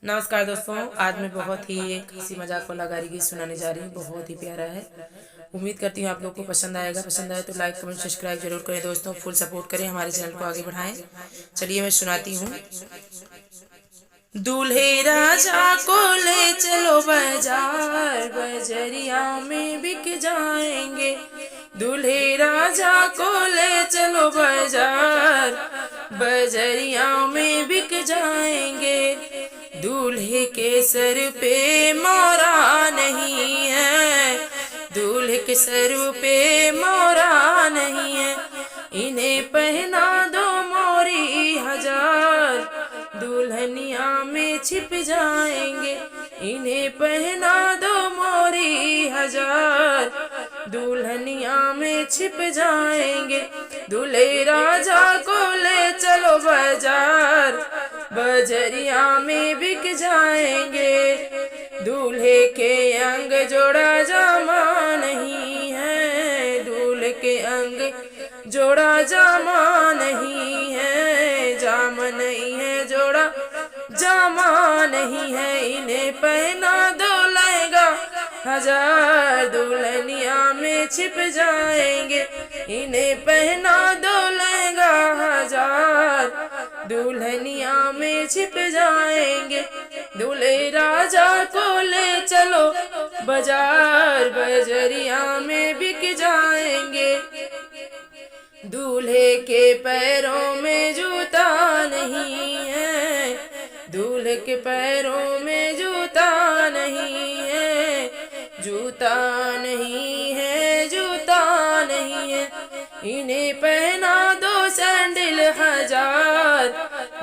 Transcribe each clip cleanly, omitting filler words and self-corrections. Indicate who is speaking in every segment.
Speaker 1: नमस्कार दोस्तों, आज मैं बहुत ही एक हंसी मजाक वाला गारी गीत सुनाने जा रही हूँ। बहुत ही प्यारा है। उम्मीद करती हूँ आप लोग को पसंद आएगा। पसंद आए तो लाइक कमेंट सब्सक्राइब जरूर करें दोस्तों। फुल सपोर्ट करें, हमारे चैनल को आगे बढ़ाएं। चलिए मैं सुनाती हूँ। दूल्हे राजा को ले चलो बाजार, बजरिया में बिक जाएंगे। दूल्हे राजा को ले चलो बाजार, बजरिया में बिक जाएंगे। दूल्हे के सर पे मोरा नहीं है, दूल्हे के सर पे मोरा नहीं है। इन्हें पहना दो मोरी हजार, दुल्हनिया में छिप जाएंगे। इन्हें पहना दो मोरी हजार, दुल्हनिया में छिप जाएंगे। दूल्हे राजा को ले चलो बाजार, बजरिया में बिक जाएंगे। दूल्हे के अंग जोड़ा जामा नहीं है, दूल्हे के अंग जोड़ा जामा नहीं है। जामा नहीं है, जोड़ा जामा नहीं है। इन्हें पहना दो लहंगा हजार, दुल्हनिया में छिप जाएंगे। इन्हें पहना दो लहंगा हजार, दुल्हनिया में छिप जाएंगे। दूल्हे राजा को ले चलो बाजार, बजरिया में बिक जाएंगे। दूल्हे के पैरों में जूता नहीं है, दूल्हे के पैरों में जूता नहीं है। जूता नहीं है, जूता नहीं है। इन्हें पहना दो सैंडल हजार,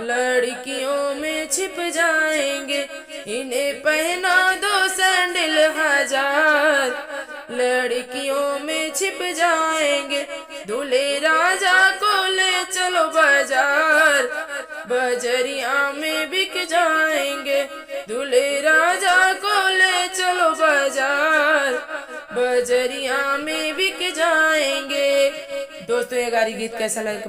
Speaker 1: लड़कियों में छिप जाएंगे। इन्हें पहना दो सैंडल हजार, लड़कियों में छिप जाएंगे। दूल्हे राजा को ले चलो बाजार, बजरिया में बिक जाएंगे। दूल्हे राजा को ले चलो बाजार, बजरिया में बिक जाएंगे। दोस्तों, ये गारी गीत कैसा लगा?